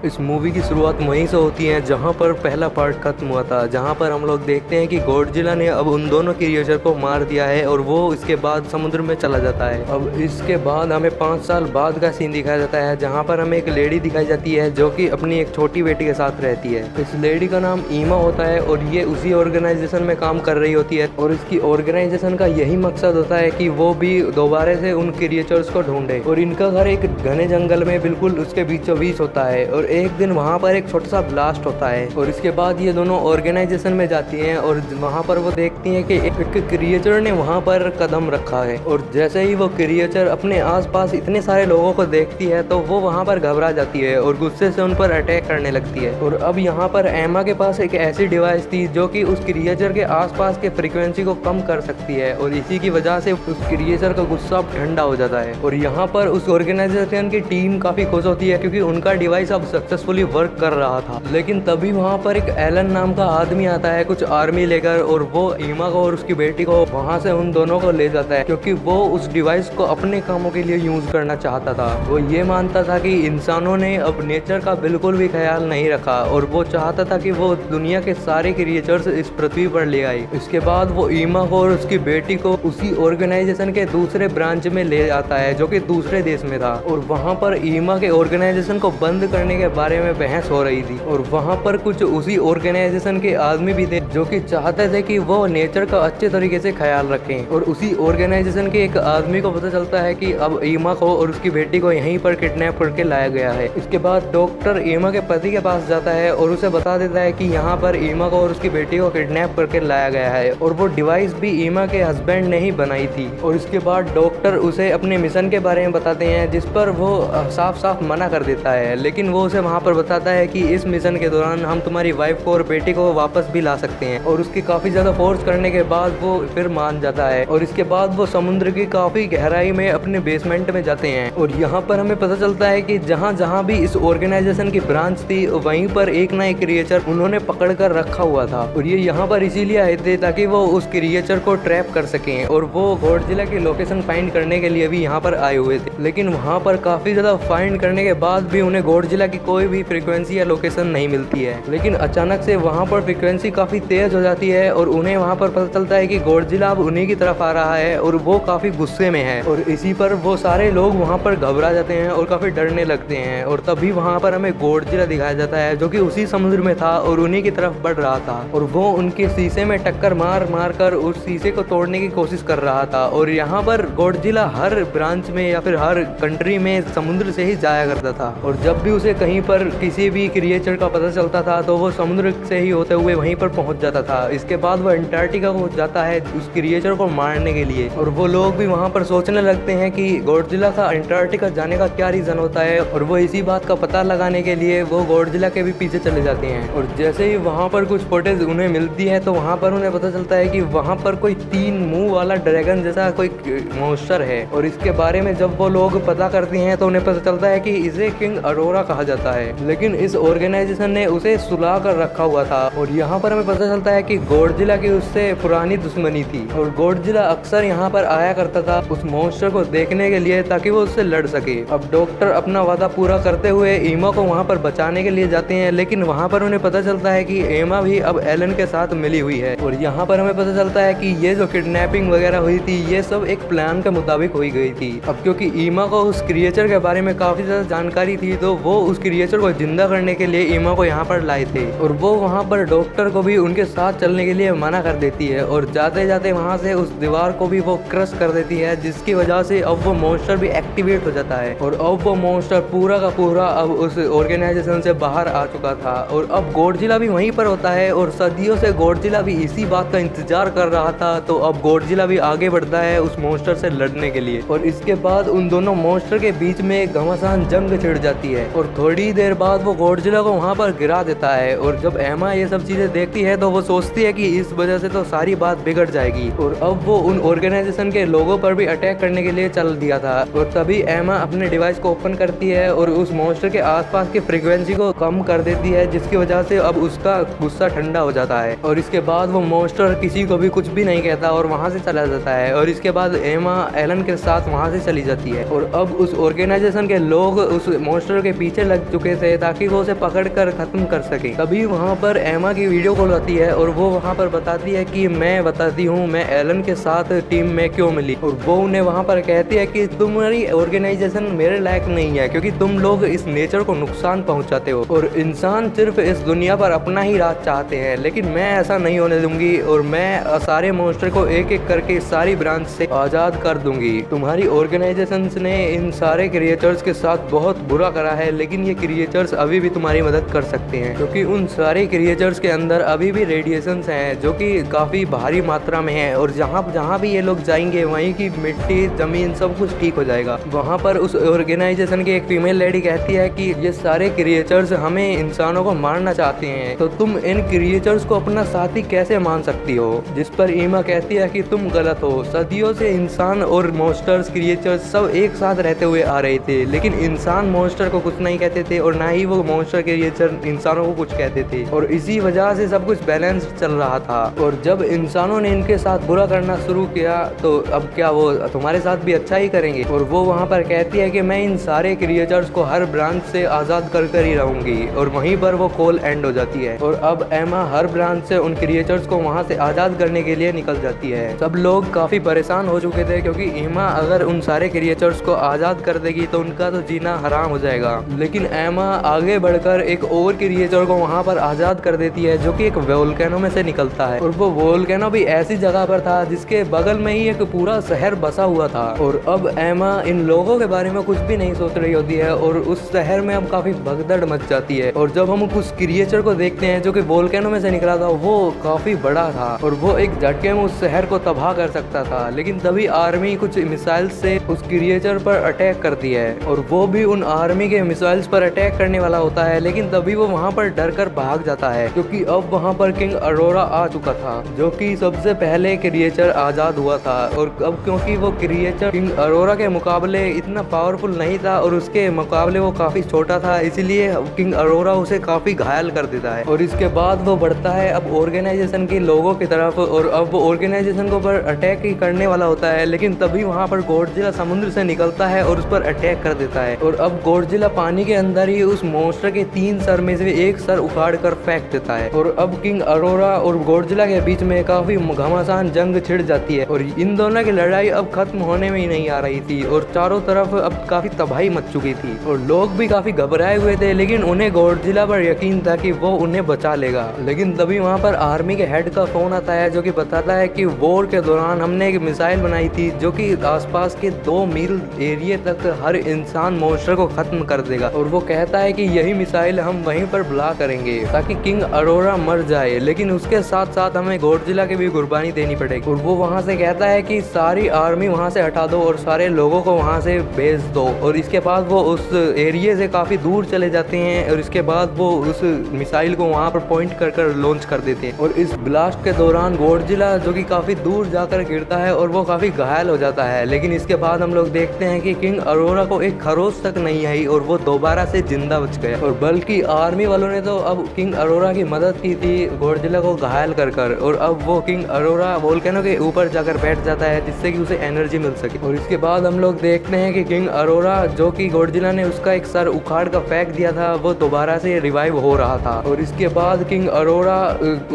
इस मूवी की शुरुआत वहीं से होती है जहां पर पहला पार्ट खत्म हुआ था, जहां पर हम लोग देखते हैं कि गॉडजिला ने अब उन दोनों क्रिएचर को मार दिया है और वो इसके बाद समुद्र में चला जाता है। अब इसके बाद हमें 5 साल बाद का सीन दिखाया जाता है जहां पर हमें एक लेडी दिखाई जाती है जो कि अपनी एक छोटी बेटी के साथ रहती है। इस लेडी का नाम ईमा होता है और ये उसी ऑर्गेनाइजेशन में काम कर रही होती है और इसकी ऑर्गेनाइजेशन का यही मकसद होता है कि वो भी दोबारा से उन क्रिएचर्स को ढूंढे। और इनका घर एक घने जंगल में बिल्कुल उसके बीचों बीच होता है और एक दिन वहाँ पर एक छोटा सा ब्लास्ट होता है और इसके बाद ये दोनों ऑर्गेनाइजेशन में जाती हैं और वहाँ पर वो देखती हैं कि एक क्रिएचर ने वहाँ पर कदम रखा है। और जैसे ही वो क्रिएचर अपने आसपास इतने सारे लोगों को देखती है तो वो वहाँ पर घबरा जाती है और गुस्से से उन पर अटैक करने लगती है। और अब यहाँ पर एमा के पास एक ऐसी डिवाइस थी जो कि उस क्रिएचर के आसपास के फ्रीक्वेंसी को कम कर सकती है और इसी की वजह से उस क्रिएचर का गुस्सा ठंडा हो जाता है। और यहाँ पर उस ऑर्गेनाइजेशन की टीम काफी खुश होती है क्योंकि उनका डिवाइस अब सक्सेसफुली वर्क कर रहा था। लेकिन तभी वहाँ पर एक एलन नाम का आदमी आता है कुछ आर्मी लेकर और वो ईमा को और उसकी बेटी को वहाँ से उन दोनों को ले जाता है क्योंकि वो उस डिवाइस को अपने कामों के लिए यूज करना चाहता था। वो ये मानता था कि इंसानों ने अब नेचर का बिल्कुल भी ख्याल नहीं रखा और वो चाहता था कि वो दुनिया के सारे क्रिएचर्स इस पृथ्वी पर ले आए। इसके बाद वो ईमा को और उसकी बेटी को उसी ऑर्गेनाइजेशन के दूसरे ब्रांच में ले जाता है जो कि दूसरे देश में था और वहाँ पर ईमा के ऑर्गेनाइजेशन को बंद करने के बारे में बहस हो रही थी। और वहाँ पर कुछ उसी ऑर्गेनाइजेशन के आदमी भी थे जो कि चाहते थे कि वो नेचर का अच्छे तरीके से ख्याल रखें। और उसी ऑर्गेनाइजेशन के एक आदमी को पता चलता है कि अब ईमा को और उसकी बेटी को यहीं पर किडनैप करके लाया गया है। इसके बाद डॉक्टर ईमा के पति के पास जाता है और उसे बता देता है कि यहाँ पर ईमा को और उसकी बेटी को किडनैप करके लाया गया है और वो डिवाइस भी ईमा के हस्बैंड ने ही बनाई थी। और इसके बाद डॉक्टर उसे अपने मिशन के बारे में बताते हैं जिस पर वो साफ साफ मना कर देता है, लेकिन वो उसे वहाँ पर बताता है कि इस मिशन के दौरान हम तुम्हारी वाइफ को और बेटी को वापस भी ला सकते हैं। और उसकी काफी ज्यादा फोर्स करने के बाद वो फिर मान जाता है और इसके बाद वो समुद्र की काफी गहराई में अपने बेसमेंट में जाते हैं। और यहाँ पर हमें पता चलता है कि जहाँ जहाँ भी इस ऑर्गेनाइजेशन की ब्रांच थी वहीं पर एक ना एक क्रिएचर उन्होंने पकड़ कर रखा हुआ था और ये यहाँ पर इसीलिए आए थे ताकि वो उस क्रिएचर को ट्रैप कर सकें। और वो गॉडजिला की लोकेशन फाइंड करने के लिए भी यहाँ पर आए हुए थे, लेकिन वहाँ पर काफी ज्यादा फाइंड करने के बाद भी उन्हें गॉडजिला की कोई भी फ्रीक्वेंसी या लोकेशन नहीं मिलती है। लेकिन अचानक से वहाँ पर फ्रीक्वेंसी काफी तेज हो जाती है और उन्हें वहाँ पर पता चलता है कि गॉडजिला अब उन्हीं की तरफ आ रहा है और वो काफी गुस्से में है। और इसी पर वो सारे लोग वहाँ पर घबरा जाते हैं और काफी डरने लगते हैं। और तभी वहाँ पर हमें गॉडजिला दिखाया जाता है जो कि उसी समुद्र में था और उन्हीं की तरफ बढ़ रहा था और वो उनके शीशे में टक्कर मार मार कर उस शीशे को तोड़ने की कोशिश कर रहा था। और यहाँ पर गॉडजिला हर ब्रांच में या फिर हर कंट्री में समुद्र से ही जाया करता था और जब भी उसे कहीं पर किसी भी क्रिएचर का पता चलता था तो वो समुद्र से ही होते हुए वहीं पर पहुंच जाता था। इसके बाद वो अंटार्कटिका को जाता है उस क्रिएचर को मारने के लिए और वो लोग भी वहाँ पर सोचने लगते हैं कि गॉडजिला का अंटार्कटिका जाने का क्या रीजन होता है और वो इसी बात का पता लगाने के लिए वो गॉडजिला के भी पीछे चले जाते हैं। और जैसे ही वहाँ पर कुछ फुटेज उन्हें मिलती है तो वहाँ पर उन्हें पता चलता है कि वहाँ पर कोई 3 मुंह वाला ड्रैगन जैसा कोई मॉन्स्टर है। और इसके बारे में जब वो लोग पता करते हैं तो उन्हें पता चलता है कि इसे किंग अरोरा कहा जाता है, लेकिन इस ऑर्गेनाइजेशन ने उसे सुला कर रखा हुआ था। और यहाँ पर हमें पता चलता है कि गॉडजिला की उससे पुरानी दुश्मनी थी और गॉडजिला अक्सर यहाँ पर आया करता था उस मॉन्स्टर को देखने के लिए ताकि वो उससे लड़ सके। अब डॉक्टर अपना वादा पूरा करते हुए ईमा को वहाँ पर बचाने के लिए जाते हैं, लेकिन वहाँ पर उन्हें पता चलता है कि एमा भी अब एलन के साथ मिली हुई है। और यहाँ पर हमें पता चलता है कि ये जो किडनैपिंग वगैरह हुई थी ये सब एक प्लान के मुताबिक हुई गई थी। अब क्योंकि ईमा को उस क्रिएचर के बारे में काफी ज्यादा जानकारी थी तो वो उस क्रिएचर को जिंदा करने के लिए ईमा को यहाँ पर लाए थे और वो वहाँ पर डॉक्टर को भी उनके साथ चलने के लिए मना कर देती है और जाते जाते वहाँ से उस दीवार को भी वो क्रश कर देती है, जिसकी वजह से अब वो मॉन्स्टर भी एक्टिवेट हो जाता है और अब वो मॉन्स्टर पूरा का पूरा अब उस ऑर्गेनाइजेशन से बाहर आ चुका था। और अब गॉडजिला भी वहीं पर होता है और सदियों से गॉडजिला भी इसी बात का इंतजार कर रहा था। तो अब गॉडजिला भी आगे बढ़ता है उस मॉन्स्टर से लड़ने के लिए और इसके बाद उन दोनों मॉन्स्टर के बीच में एक घमासान जंग छिड़ जाती है और थोड़ी देर बाद वो गॉडजिला को वहाँ पर गिरा देता है। और जब एमा ये सब चीजें देखती है तो वो सोचती है कि इस वजह से तो सारी बात बिगड़ जाएगी और अब वो उन ऑर्गेनाइजेशन के लोगों पर भी अटैक करने के लिए चल दिया था। और तभी एमा अपने डिवाइस को ओपन करती है और उस मॉन्स्टर के आसपास की फ्रीक्वेंसी को कम कर देती है, जिसकी वजह से अब उसका गुस्सा ठंडा हो जाता है। और इसके बाद वो मॉन्स्टर किसी को भी कुछ भी नहीं कहता और वहाँ से चला जाता है। और इसके बाद एमा एलन के साथ वहाँ से चली जाती है और अब उस ऑर्गेनाइजेशन के लोग उस मॉन्स्टर के पीछे लग लग चुके थे ताकि वो उसे पकड़ कर खत्म कर सके। तभी वहाँ पर एमा की वीडियो कॉल आती है और वो वहाँ पर बताती है कि मैं बताती हूँ मैं एलन के साथ टीम में क्यों मिली, और वो उन्हें वहाँ पर कहती है कि तुम्हारी ऑर्गेनाइजेशन मेरे लायक नहीं है क्योंकि तुम लोग इस नेचर को नुकसान पहुँचाते हो और इंसान सिर्फ इस दुनिया पर अपना ही राज चाहते हैं, लेकिन मैं ऐसा नहीं होने दूंगी और मैं सारे मॉन्स्टर को एक एक करके सारी ब्रांच से आज़ाद कर दूंगी। तुम्हारी ऑर्गेनाइजेशन ने इन सारे क्रिएचर्स के साथ बहुत बुरा करा है, लेकिन ये क्रिएचर्स अभी भी तुम्हारी मदद कर सकते हैं क्योंकि उन सारे क्रिएचर्स के अंदर अभी भी रेडिएशंस हैं जो कि काफ़ी भारी मात्रा में है, और जहाँ भी ये लोग जाएंगे वहीं की मिट्टी ज़मीन सब कुछ ठीक हो जाएगा। वहाँ पर उस ऑर्गेनाइजेशन की एक फीमेल लेडी कहती है कि ये सारे क्रिएचर्स हमें इंसानों को मारना चाहते हैं, तो तुम इन क्रिएचर्स को अपना साथी कैसे मान सकती हो? जिस पर ईमा कहती है कि तुम गलत हो, सदियों से इंसान और मॉन्स्टर्स क्रिएचर्स सब एक साथ रहते हुए आ रहे थे, लेकिन इंसान मॉन्स्टर को कुछ नहीं कहते थे और ना ही वो मॉन्स्टर क्रिएचर इंसानों को कुछ कहते थे, और इसी वजह से सब कुछ बैलेंस चल रहा था। और जब इंसानों ने इनके साथ बुरा करना शुरू किया तो अब क्या वो तुम्हारे साथ भी अच्छा ही करेंगे? और वो वहाँ पर कहती है कि मैं इन सारे क्रिएचर्स को हर ब्रांच से आज़ाद कर ही रहूंगी, और वहीं पर वो कॉल एंड हो जाती है और अब एमा हर ब्रांच से उन क्रिएचर्स को वहाँ से आज़ाद करने के लिए निकल जाती है। सब लोग काफ़ी परेशान हो चुके थे क्योंकि एमा अगर उन सारे क्रिएचर्स को आज़ाद कर देगी तो उनका तो जीना हराम हो जाएगा, लेकिन एमा आगे बढ़कर एक और क्रिएचर को वहाँ पर आज़ाद कर देती है जो कि एक वोल्केनो में से निकलता है, और वो वोल्केनो भी ऐसी जगह पर था जिसके बगल में ही एक पूरा शहर बसा हुआ था। और अब एमा इन लोगों के बारे में कुछ भी नहीं सोच रही होती है और उस शहर में अब काफ़ी भगदड़ मच जाती है। और जब हम उस क्रिएचर को देखते हैं जो कि वोल्केनो में से निकला था, वो काफ़ी बड़ा था और वो एक झटके में उस शहर को तबाह कर सकता था, लेकिन तभी आर्मी कुछ मिसाइल से उस क्रिएचर पर अटैक करती है और वो भी उन आर्मी के मिसाइल्स पर अटैक करने वाला होता है, लेकिन तभी वो वहाँ पर डर कर भाग जाता है क्योंकि अब वहाँ पर किंग अरोरा आ चुका था जो कि सबसे पहले क्रिएचर आज़ाद हुआ था। और अब क्योंकि वो क्रिएचर किंग अरोरा के मुकाबले इतना पावरफुल नहीं था और उसके मुकाबले वो काफ़ी छोटा था, इसीलिए किंग अरोरा उसे काफ़ी घायल कर देता है। और इसके बाद वो बढ़ता है अब ऑर्गेनाइजेशन के लोगों की तरफ और अब वो ऑर्गेनाइजेशन को पर अटैक ही करने वाला होता है, लेकिन तभी वहाँ पर गॉडजिला समुद्र से निकलता है और उस पर अटैक कर देता है। और अब गॉडजिला पानी के अंदर ही उस मॉन्स्टर के 3 सर में से एक सर उखाड़ कर फेंक देता है और अब किंग अरोरा और गॉडजिला के बीच में काफी घमासान जंग छिड़ जाती है और इन दोनों की लड़ाई अब खत्म होने में ही नहीं आ रही थी और चारों तरफ अब काफी तबाही मच चुकी थी और लोग भी काफी घबराए हुए थे, लेकिन उन्हें गॉडजिला पर यकीन था कि वो उन्हें बचा लेगा। लेकिन तभी वहाँ पर आर्मी के हेड का फोन आता है जो कि बताता है कि वॉर के दौरान हमने एक मिसाइल बनाई थी जो कि आसपास के 2 मील एरिया तक हर इंसान मॉन्स्टर को खत्म कर देगा, और वो कहता है कि यही मिसाइल हम वहीं पर ब्ला करेंगे ताकि किंग अरोरा मर जाए, लेकिन उसके साथ साथ हमें गॉडजिला की भी कुर्बानी देनी पड़ेगी। और वो वहाँ से कहता है कि सारी आर्मी वहाँ से हटा दो और सारे लोगों को वहाँ से भेज दो, और इसके बाद वो उस एरिया से काफी दूर चले जाते हैं और इसके बाद वो उस मिसाइल को वहाँ पर पॉइंट कर कर लॉन्च कर देते हैं। और इस ब्लास्ट के दौरान गॉडजिला जो कि काफी दूर जाकर गिरता है और वो काफी घायल हो जाता है, लेकिन इसके बाद हम लोग देखते हैं कि किंग अरोरा को एक खरोच तक नहीं आई और वो दोबारा से जिंदा बच गया, और बल्कि आर्मी वालों ने तो अब किंग अरोरा की मदद की थी गॉडजिला को घायल कर कर, और अब वो किंग अरोरा वोल्केनो के ऊपर जाकर बैठ जाता है जिससे कि उसे एनर्जी मिल सके। और इसके बाद हम लोग देखते हैं कि किंग अरोरा जो कि गॉडजिला ने उसका एक सर उखाड़ कर फेंक दिया था वो दोबारा से रिवाइव हो रहा था, और इसके बाद किंग अरोरा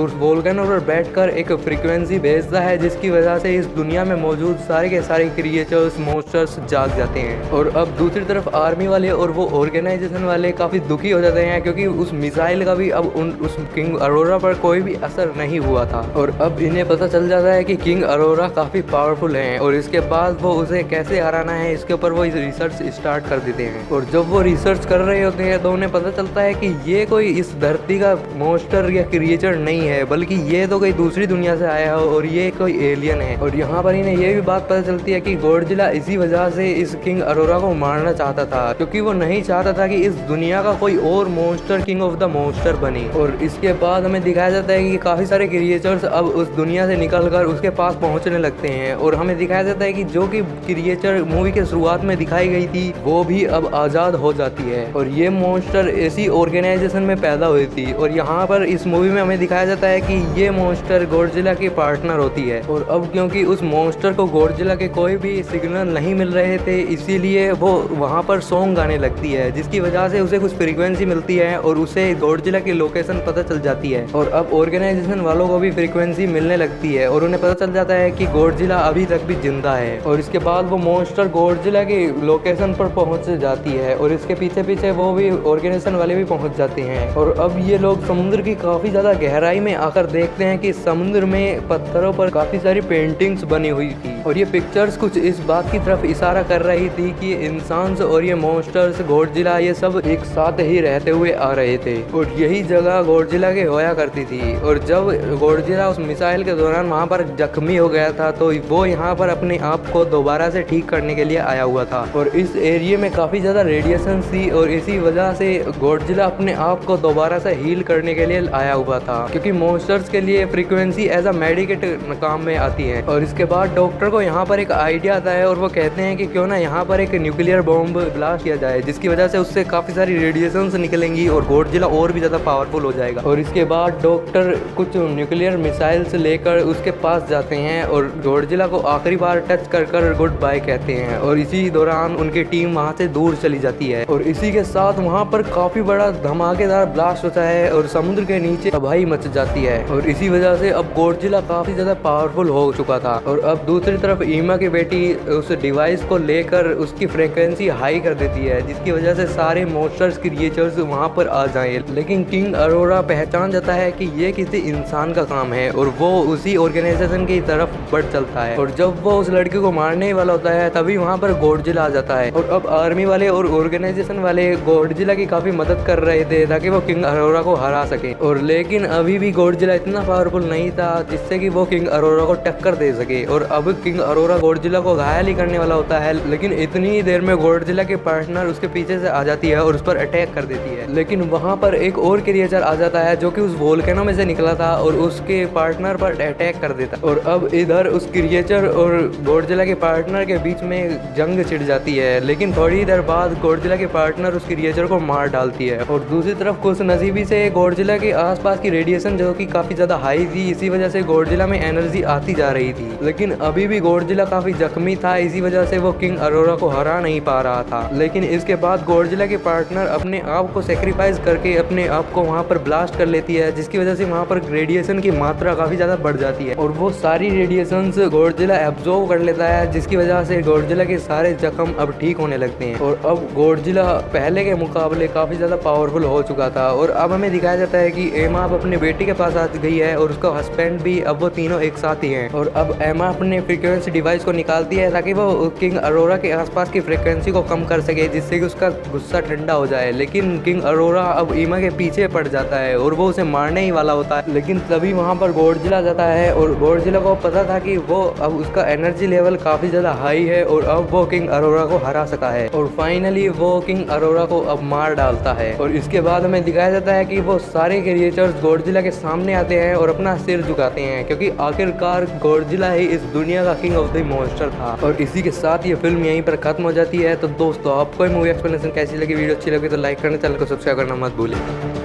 उस वोल्केनो पर बैठकर एक फ्रीक्वेंसी भेजता है जिसकी वजह से इस दुनिया में मौजूद सारे के सारे क्रिएचर्स मॉन्स्टर्स जाग जाते हैं। और अब दूसरी तरफ आर्मी वाले और वो ऑर्गेनाइजेशन वाले काफी दुखी हो जाते हैं क्योंकि उस मिसाइल का भी अब उस किंग अरोरा पर कोई भी असर नहीं हुआ था, और अब इन्हें पता चल जाता है कि किंग अरोरा काफी पावरफुल हैं और इसके बाद वो उसे कैसे हराना है इसके ऊपर वो रिसर्च स्टार्ट कर देते हैं। और जब वो रिसर्च कर रहे होते हैं तो उन्हें पता चलता है कि ये कोई इस धरती का मॉन्स्टर या क्रिएचर नहीं है, बल्कि ये तो कोई दूसरी दुनिया से आया हो और ये कोई एलियन है। और यहाँ पर इन्हें ये भी बात पता चलती है कि गॉडजिला इसी वजह से इस किंग अरोरा को मारना चाहता था क्योंकि वो नहीं चाहता था कि इस दुनिया का कोई और monster king of the monster बने। और इसके बाद हमें दिखाया जाता है कि काफी सारे क्रिएचर्स अब उस दुनिया से निकलकर उसके पास पहुंचने लगते हैं, और हमें दिखाया जाता है कि जो कि क्रिएचर मूवी के शुरुआत में दिखाई गई थी वो भी अब आजाद हो जाती है, और ये मॉन्स्टर ऐसी ऑर्गेनाइजेशन में पैदा हुई थी। और यहाँ पर इस मूवी में हमें दिखाया जाता है कि ये मॉन्स्टर गॉडजिला की पार्टनर होती है, और अब क्योंकि उस मॉन्स्टर को गॉडजिला के कोई भी सिग्नल नहीं मिल रहे थे इसीलिए वो वहाँ पर सॉन्ग गाने लगती है जिसकी वजह से उसे कुछ फ्रीक्वेंसी मिलती है और उसे गॉडजिला की लोकेशन पता चल जाती है। और अब ऑर्गेनाइजेशन वालों को भी फ्रीक्वेंसी मिलने लगती है और उन्हें पता चल जाता है कि गॉडजिला अभी तक भी जिंदा है। और इसके बाद वो मॉन्स्टर गॉडजिला की लोकेशन पर पहुंच जाती है और इसके पीछे पीछे वो भी ऑर्गेनाइजेशन वाले भी पहुंच जाते हैं। और अब ये लोग समुद्र की काफी ज्यादा गहराई में आकर देखते हैं कि समुद्र में पत्थरों पर काफी सारी पेंटिंग्स बनी हुई थी और ये पिक्चर्स कुछ इस बात की तरफ इशारा कर रही थी कि इंसान और ये मॉन्स्टर्स गॉडजिला ये सब एक साथ ही रहते हुए आ रहे थे और यही जगह गॉडजिला के होया करती थी। और जब गॉडजिला उस मिसाइल के दौरान वहाँ पर जख्मी हो गया था तो वो यहाँ पर अपने आप को दोबारा से ठीक करने के लिए आया हुआ था। और इस एरिया में काफी ज्यादा रेडिएशन थी और इसी वजह से गॉडजिला अपने आप को दोबारा से हील करने के लिए आया हुआ था, क्योंकि मॉन्स्टर्स के लिए फ्रीक्वेंसी एज अ मेडिकेट काम में आती है। और इसके बाद डॉक्टर को यहाँ पर एक आइडिया आता है और वो कहते हैं कि क्यों ना यहाँ पर एक न्यूक्लियर बॉम्ब ब्लास्ट किया जाए, जिसकी वजह से उससे काफी सारी रेडिएशंस निकलेंगी और गॉडजिला और भी ज्यादा पावरफुल हो जाएगा। और इसके बाद डॉक्टर कुछ न्यूक्लियर मिसाइल्स लेकर उसके पास जाते हैं और गॉडजिला को आखिरी बार टच कर गुड बाय कहते हैं। और इसी दौरान उनकी टीम वहाँ से दूर चली जाती है और इसी के साथ वहाँ पर काफी बड़ा धमाकेदार ब्लास्ट होता है और समुद्र के नीचे तबाही मच जाती है। और इसी वजह से अब गॉडजिला काफी ज्यादा पावरफुल हो चुका था। और अब दूसरी तरफ ईमा की बेटी उस डिवाइस को लेकर उसकी फ्रीक्वेंसी हाई कर देती है, जिसकी वजह से सारे मॉन्स्टर्स क्रिएचर्स वहाँ पर आ जाएं। लेकिन किंग अरोरा पहचान जाता है कि ये किसी इंसान का काम है और वो उसी ऑर्गेनाइजेशन की तरफ बढ़ चलता है। और जब वो उस लड़के को मारने वाला होता है तभी वहाँ पर गॉडजिला आ जाता है। और अब आर्मी वाले और ऑर्गेनाइजेशन वाले गॉडजिला की काफी मदद कर रहे थे ताकि वो किंग अरोरा को हरा सके। और लेकिन अभी भी गॉडजिला इतना पावरफुल नहीं था जिससे कि वो किंग अरोरा को टक्कर दे सके। और अब किंग अरोरा गॉडजिला को घायल ही करने वाला होता है, लेकिन इतनी ही देर में गॉडजिला के पार्टनर उसके पीछे से आ जाती है और उस पर अटैक कर देती है। लेकिन वहाँ पर एक और क्रिएचर आ जाता है जो कि उस वोल्केनो में से निकला था और उसके पार्टनर पर अटैक कर देता। और अब इधर उस क्रिएचर और गॉडजिला के पार्टनर के बीच में जंग छिड़ जाती है, लेकिन थोड़ी देर बाद गॉडजिला के पार्टनर उस क्रिएचर को मार डालती है। और दूसरी तरफ खुश नसीबी से गॉडजिला के आसपास की रेडिएशन जो कि काफी ज्यादा हाई थी, इसी वजह से गॉडजिला में एनर्जी आती जा रही थी। लेकिन अभी भी गॉडजिला काफी जख्मी था, इसी वजह से वो किंग अरोरा को हरा नहीं पा रहा था। लेकिन इसके बाद गॉडजिला के पार्टनर अपने आप को सेक्रीफाइस करके अपने आप को वहाँ पर ब्लास्ट कर लेती है, जिसकी वजह से वहाँ पर रेडिएशन की मात्रा काफी ज्यादा बढ़ जाती है और वो सारी रेडिएशंस गॉडजिला एब्जॉर्ब कर लेता है, जिसकी वजह से गॉडजिला के सारे जख्म अब ठीक होने लगते हैं। और अब गॉडजिला पहले के मुकाबले काफी ज्यादा पावरफुल हो चुका था। और अब हमें दिखाया जाता है कि एमा अब अपने बेटे के पास आ गई है और उसका हस्बैंड भी, अब वो तीनों एक साथ ही हैं। और अब एमा अपने फ्रीक्वेंसी डिवाइस को निकालती है ताकि वो किंग अरोरा के आसपास की फ्रीक्वेंसी को कम कर सके, जिससे कि उसका गुस्सा ठंडा हो जाए। लेकिन किंग अरोरा अब ईमा के पीछे पड़ जाता है और वो उसे मारने ही वाला होता है। लेकिन तभी वहाँ पर गॉडजिला जाता है और गॉडजिला को पता था कि वो अब उसका एनर्जी लेवल काफी ज्यादा हाई है और अब वो किंग अरोरा को हरा सका है। और फाइनली वो किंग अरोरा को अब मार डालता है। और इसके बाद हमें दिखाया जाता है कि वो सारे क्रिएचर्स गॉडजिला के सामने आते हैं और अपना सिर झुकाते हैं, क्योंकि आखिरकार गॉडजिला ही इस दुनिया का किंग ऑफ द मॉन्स्टर था। और इसी के साथ ये फिल्म यहीं पर खत्म हो जाती है। तो दोस्तों, आपको मूवी एक्सप्लेनेशन कैसी लगी, वीडियो अच्छी लगी तो लाइक करना, चैनल को सब्सक्राइब करना मत भूलिए।